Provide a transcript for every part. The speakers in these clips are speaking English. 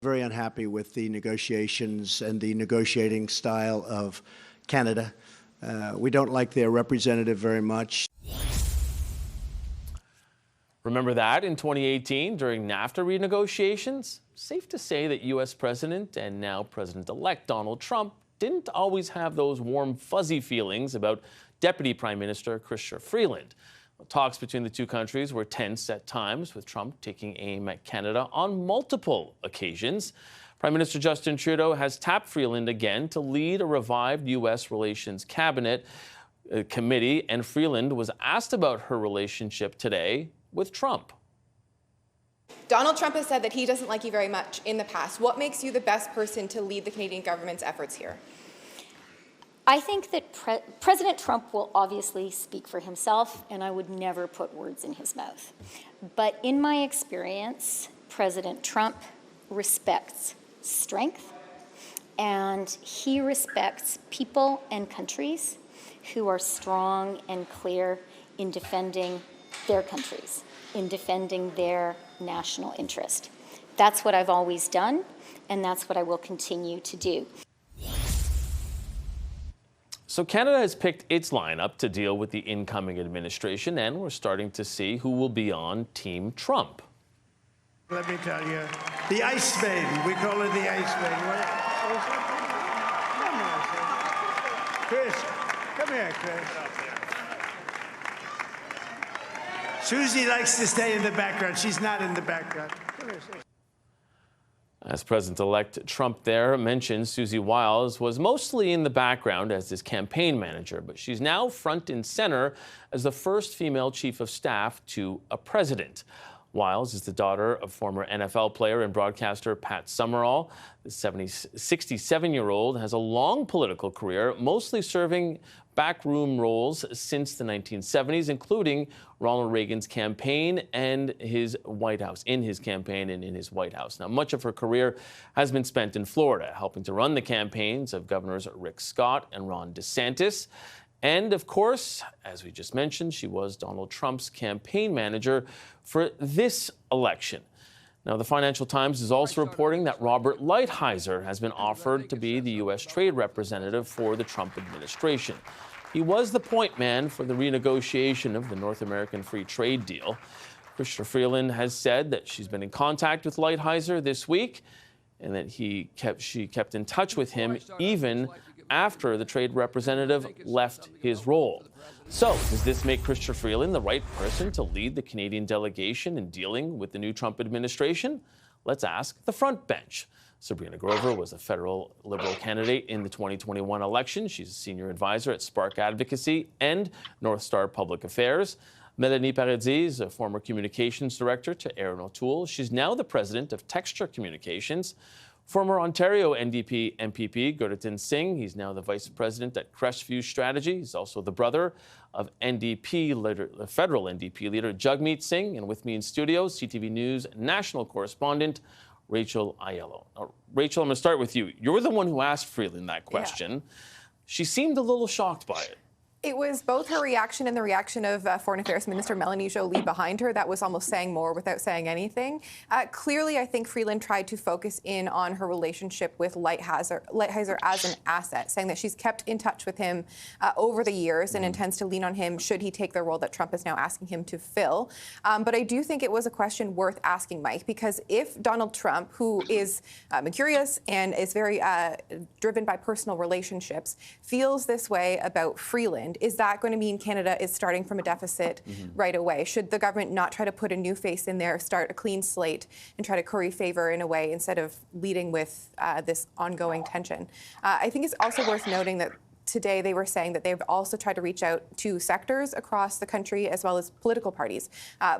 Very unhappy with the negotiations and the negotiating style of Canada. We don't like their representative very much. Remember that in 2018 during NAFTA renegotiations? Safe to say that U.S. President and now President-elect Donald Trump didn't always have those warm, fuzzy feelings about Deputy Prime Minister Chrystia Freeland. Talks between the two countries were tense at times, with Trump taking aim at Canada on multiple occasions. Prime Minister Justin Trudeau has tapped Freeland again to lead a revived U.S. Relations Cabinet committee, and Freeland was asked about her relationship today with Trump. Donald Trump has said that he doesn't like you very much in the past. What makes you the best person to lead the Canadian government's efforts here? I think that President Trump will obviously speak for himself, and I would never put words in his mouth. But in my experience, President Trump respects strength, and he respects people and countries who are strong and clear in defending their countries, in defending their national interest. That's what I've always done, and that's what I will continue to do. So Canada has picked its lineup to deal with the incoming administration, and we're starting to see who will be on Team Trump. Let me tell you, the Ice Baby. We call her the Ice Baby. Come here, Chris. Come here, Chris. Susie likes to stay in the background. She's not in the background. Come here, Susie. As President-elect Trump there mentioned, Susie Wiles was mostly in the background as his campaign manager, but she's now front and center as the first female chief of staff to a president. Wiles is the daughter of former NFL player and broadcaster Pat Summerall. The 67-year-old has a long political career, mostly serving backroom roles since the 1970s, including Ronald Reagan's campaign and his White House, in his campaign and in his White House. Now, much of her career has been spent in Florida, helping to run the campaigns of Governors Rick Scott and Ron DeSantis. And, of course, as we just mentioned, she was Donald Trump's campaign manager for this election. Now, the Financial Times is also reporting that Robert Lighthizer has been offered to be the U.S. trade representative for the Trump administration. He was the point man for the renegotiation of the North American Free Trade Deal. Chrystia Freeland has said that she's been in contact with Lighthizer this week and that she kept in touch with him even after the trade representative left his role. So, does this make Chrystia Freeland the right person to lead the Canadian delegation in dealing with the new Trump administration? Let's ask the front bench. Sabrina Grover was a federal Liberal candidate in the 2021 election. She's a senior advisor at Spark Advocacy and North Star Public Affairs. Melanie Paradis, a former communications director to Aaron O'Toole. She's now the president of Texture Communications. Former Ontario NDP MPP Gurdatin Singh, he's now the vice president at Crestview Strategy. He's also the brother of NDP leader, the federal NDP leader Jagmeet Singh. And with me in studio, CTV News national correspondent Rachel Aiello. Rachel, I'm going to start with you. You're the one who asked Freeland that question. Yeah. She seemed a little shocked by it. It was both her reaction and the reaction of Foreign Affairs Minister Melanie Joly behind her that was almost saying more without saying anything. Clearly, I think Freeland tried to focus in on her relationship with Lighthizer as an asset, saying that she's kept in touch with him over the years and intends to lean on him should he take the role that Trump is now asking him to fill. But I do think it was a question worth asking, Mike, because if Donald Trump, who is mercurious and is very driven by personal relationships, feels this way about Freeland, is that going to mean Canada is starting from a deficit right away? Should the government not try to put a new face in there, start a clean slate, and try to curry favor in a way instead of leading with this ongoing tension? I think it's also worth noting that today they were saying that they've also tried to reach out to sectors across the country as well as political parties,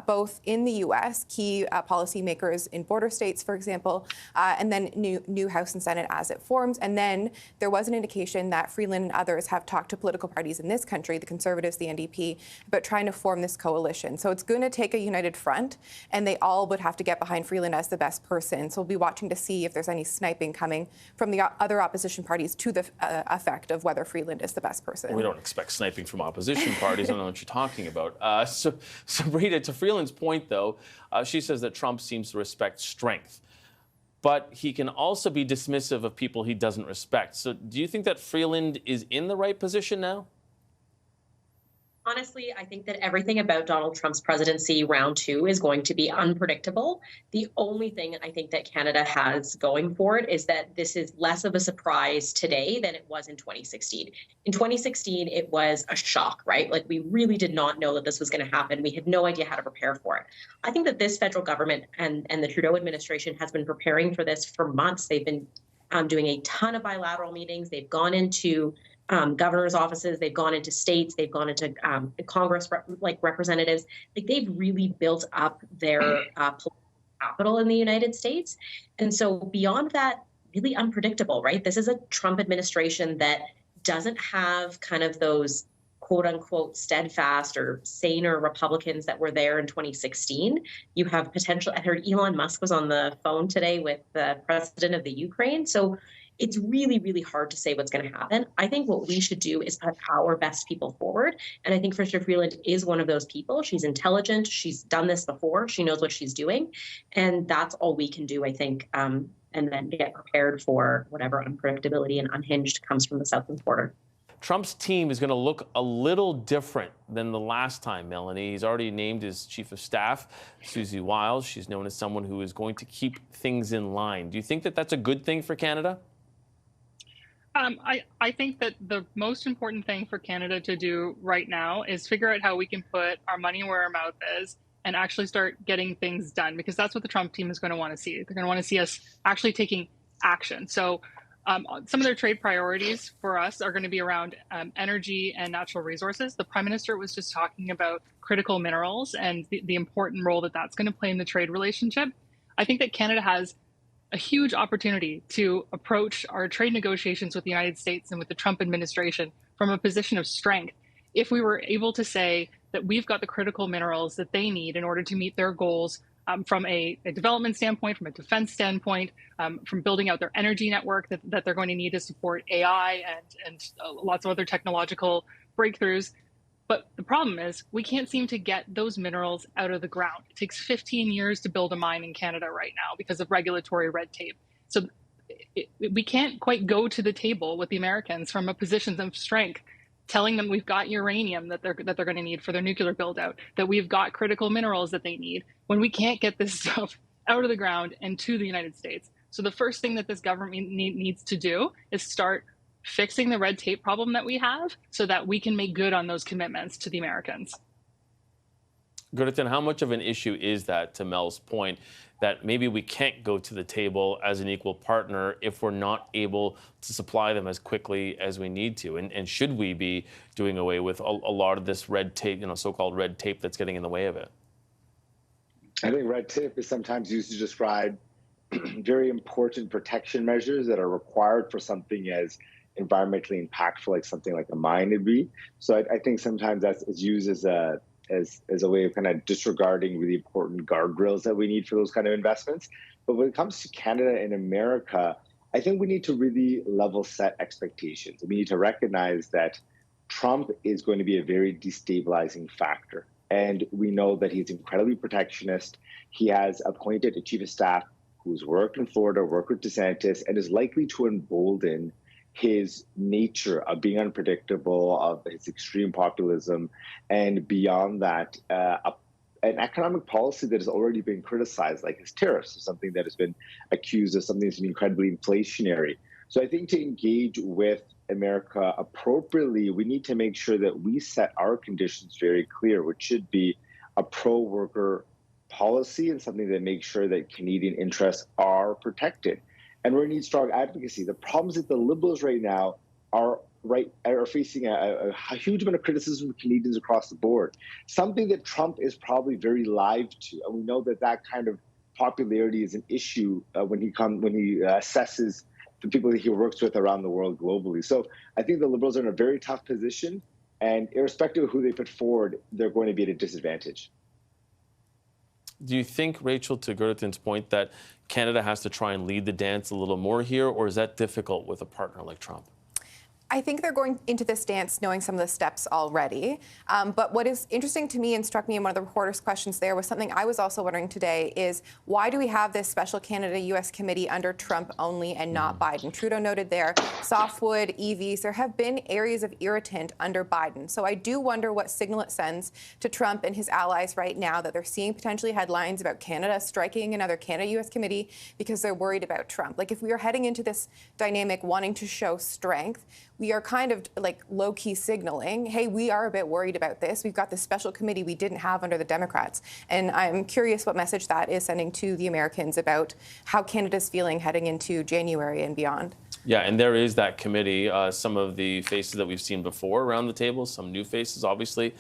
both in the U.S., key policymakers in border states, for example, and then new House and Senate as it forms. And then there was an indication that Freeland and others have talked to political parties in this country, the Conservatives, the NDP, about trying to form this coalition. So it's going to take a united front, and they all would have to get behind Freeland as the best person. So we'll be watching to see if there's any sniping coming from the other opposition parties to the effect of whether Freeland is the best person. We don't expect sniping from opposition parties. I don't know what you're talking about. Sabrina, to Freeland's point, though, she says that Trump seems to respect strength. but he can also be dismissive of people he doesn't respect. So do you think that Freeland is in the right position now? Honestly, I think that everything about Donald Trump's presidency round two is going to be unpredictable. The only thing I think that Canada has going for it is that this is less of a surprise today than it was in 2016. In 2016, it was a shock, right? Like, we really did not know that this was going to happen. We had no idea how to prepare for it. I think that this federal government and the Trudeau administration has been preparing for this for months. They've been doing a ton of bilateral meetings. They've gone into governor's offices, they've gone into states, they've gone into Congress, representatives. Like, they've really built up their political capital in the United States. And so beyond that, really unpredictable, right? This is a Trump administration that doesn't have kind of those quote unquote steadfast or saner Republicans that were there in 2016. You have potential. I heard Elon Musk was on the phone today with the president of the Ukraine. So it's really, really hard to say what's going to happen. I think what we should do is put our best people forward. And I think Chrystia Freeland is one of those people. She's intelligent. She's done this before. She knows what she's doing. And that's all we can do, I think, and then get prepared for whatever unpredictability and unhinged comes from the southern border. Trump's team is going to look a little different than the last time, Melanie. He's already named his chief of staff, Susie Wiles. She's known as someone who is going to keep things in line. Do you think that that's a good thing for Canada? I think that the most important thing for Canada to do right now is figure out how we can put our money where our mouth is and actually start getting things done, because that's what the Trump team is going to want to see. They're going to want to see us actually taking action. So some of their trade priorities for us are going to be around energy and natural resources. The Prime Minister was just talking about critical minerals and the important role that that's going to play in the trade relationship. I think that Canada has a huge opportunity to approach our trade negotiations with the United States and with the Trump administration from a position of strength. If we were able to say that we've got the critical minerals that they need in order to meet their goals from a development standpoint, from a defense standpoint, from building out their energy network that they're going to need to support AI and lots of other technological breakthroughs. But the problem is we can't seem to get those minerals out of the ground. It takes 15 years to build a mine in Canada right now because of regulatory red tape. So we can't quite go to the table with the Americans from a position of strength, telling them we've got uranium that they're going to need for their nuclear build out, that we've got critical minerals that they need, when we can't get this stuff out of the ground and to the United States. So the first thing that this government needs to do is start fixing the red tape problem that we have so that we can make good on those commitments to the Americans. Gerritsen, how much of an issue is that, to Mel's point, that maybe we can't go to the table as an equal partner if we're not able to supply them as quickly as we need to? And should we be doing away with a lot of this red tape, so-called red tape that's getting in the way of it? I think red tape is sometimes used to describe very important protection measures that are required for something as environmentally impactful, like something like a mine would be. So I think sometimes that's used as a way of kind of disregarding really important guardrails that we need for those kind of investments. But when it comes to Canada and America, I think we need to really level set expectations. We need to recognize that Trump is going to be a very destabilizing factor. And we know that he's incredibly protectionist. He has appointed a chief of staff who's worked in Florida, worked with DeSantis, and is likely to embolden his nature of being unpredictable, of his extreme populism, and beyond that, an economic policy that has already been criticized, like his tariffs, is something that has been accused of something that's been incredibly inflationary. So I think to engage with America appropriately, we need to make sure that we set our conditions very clear, which should be a pro-worker policy and something that makes sure that Canadian interests are protected. And we need strong advocacy. The problems that the Liberals right now are facing a huge amount of criticism from Canadians across the board, something that Trump is probably very live to. And we know that that kind of popularity is an issue when he assesses the people that he works with around the world globally. So I think the Liberals are in a very tough position, and irrespective of who they put forward, they're going to be at a disadvantage. Do you think, Rachel, to Gerritsen's point, that Canada has to try and lead the dance a little more here, or is that difficult with a partner like Trump? I think they're going into this dance knowing some of the steps already. But what is interesting to me and struck me in one of the reporters' questions there was something I was also wondering today is why do we have this special Canada-U.S. committee under Trump only and not Biden? Trudeau noted there, softwood, EVs, there have been areas of irritant under Biden. So I do wonder what signal it sends to Trump and his allies right now that they're seeing potentially headlines about Canada striking another Canada-U.S. committee because they're worried about Trump. Like if we are heading into this dynamic wanting to show strength, we are kind of like low-key signaling, hey, we are a bit worried about this. We've got this special committee we didn't have under the Democrats. And I'm curious what message that is sending to the Americans about how Canada's feeling heading into January and beyond. Yeah, and there is that committee, some of the faces that we've seen before around the table, some new faces, obviously,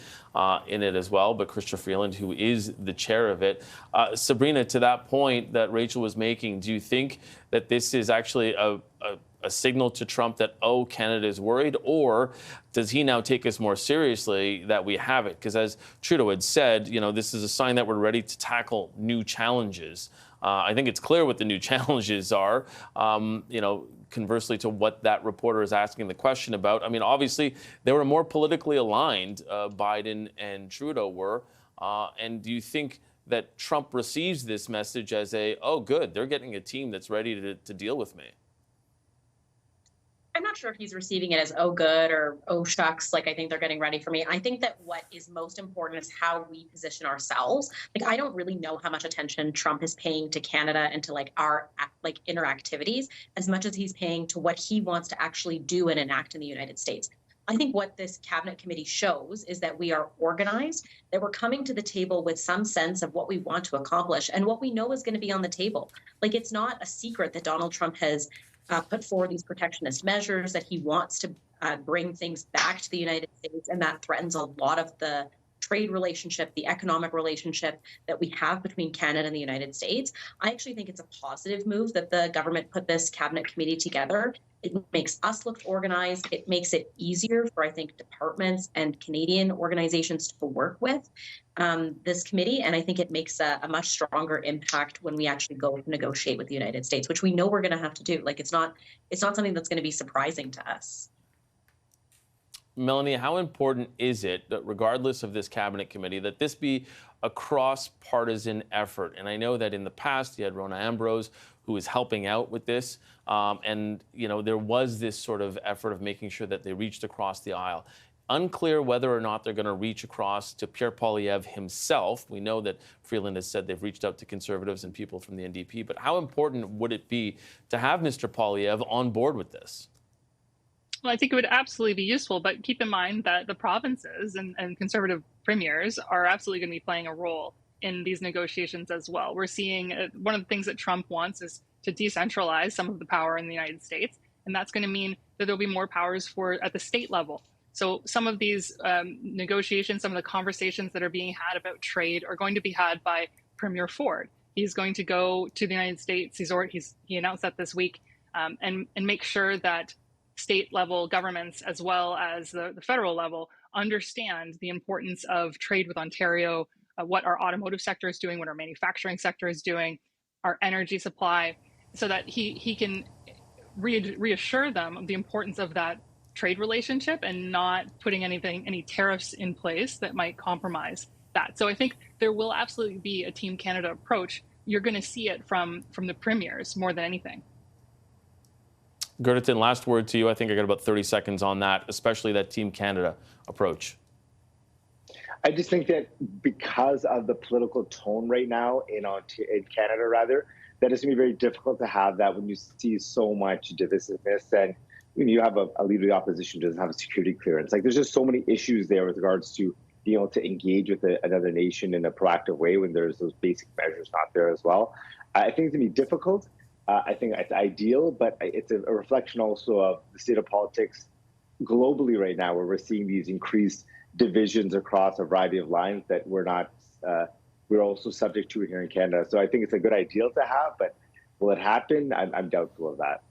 in it as well, but Chrystia Freeland, who is the chair of it. Sabrina, to that point that Rachel was making, do you think that this is actually a signal to Trump that, oh, Canada is worried, or does he now take us more seriously that we have it? Because as Trudeau had said, you know, this is a sign that we're ready to tackle new challenges. I think it's clear what the new challenges are, you know, conversely to what that reporter is asking the question about. I mean, obviously, they were more politically aligned, Biden and Trudeau were. And do you think that Trump receives this message as a, oh, good, they're getting a team that's ready to deal with me? I'm not sure if he's receiving it as, oh, good, or, oh, shucks, like, I think they're getting ready for me. I think that what is most important is how we position ourselves. Like, I don't really know how much attention Trump is paying to Canada and to, like, our, like, inner activities as much as he's paying to what he wants to actually do and enact in the United States. I think what this cabinet committee shows is that we are organized, that we're coming to the table with some sense of what we want to accomplish and what we know is going to be on the table. Like, it's not a secret that Donald Trump has put forward these protectionist measures, that he wants to bring things back to the United States, and that threatens a lot of the trade relationship, the economic relationship that we have between Canada and the United States. I actually think it's a positive move that the government put this cabinet committee together. It makes us look organized. It makes it easier for, I think, departments and Canadian organizations to work with this committee. And I think it makes a much stronger impact when we actually go negotiate with the United States, which we know we're going to have to do. Like, it's not something that's going to be surprising to us. Melanie, how important is it that regardless of this cabinet committee, that this be a cross-partisan effort? And I know that in the past you had Rona Ambrose, who was helping out with this. And, you know, there was this sort of effort of making sure that they reached across the aisle. Unclear whether or not they're going to reach across to Pierre Poilievre himself. We know that Freeland has said they've reached out to Conservatives and people from the NDP. But how important would it be to have Mr. Poilievre on board with this? Well, I think it would absolutely be useful, but keep in mind that the provinces and Conservative premiers are absolutely going to be playing a role in these negotiations as well. We're seeing one of the things that Trump wants is to decentralize some of the power in the United States, and that's going to mean that there'll be more powers at the state level. So some of these negotiations, some of the conversations that are being had about trade are going to be had by Premier Ford. He's going to go to the United States. He announced that this week, and make sure that state level governments as well as the federal level understand the importance of trade with Ontario, what our automotive sector is doing, what our manufacturing sector is doing, our energy supply, so that he can reassure them of the importance of that trade relationship and not putting any tariffs in place that might compromise that. So I think there will absolutely be a Team Canada approach. You're going to see it from the premiers more than anything. Gerdeton, last word to you. I think I got about 30 seconds on that, especially that Team Canada approach. I just think that because of the political tone right now in Canada, that it's going to be very difficult to have that when you see so much divisiveness and when you have a leader of the opposition who doesn't have a security clearance. Like, there's just so many issues there with regards to being able to engage with another nation in a proactive way when there's those basic measures not there as well. I think it's going to be difficult. I think it's ideal, but it's a reflection also of the state of politics globally right now, where we're seeing these increased divisions across a variety of lines that we're also subject to here in Canada. So I think it's a good ideal to have, but will it happen? I'm doubtful of that.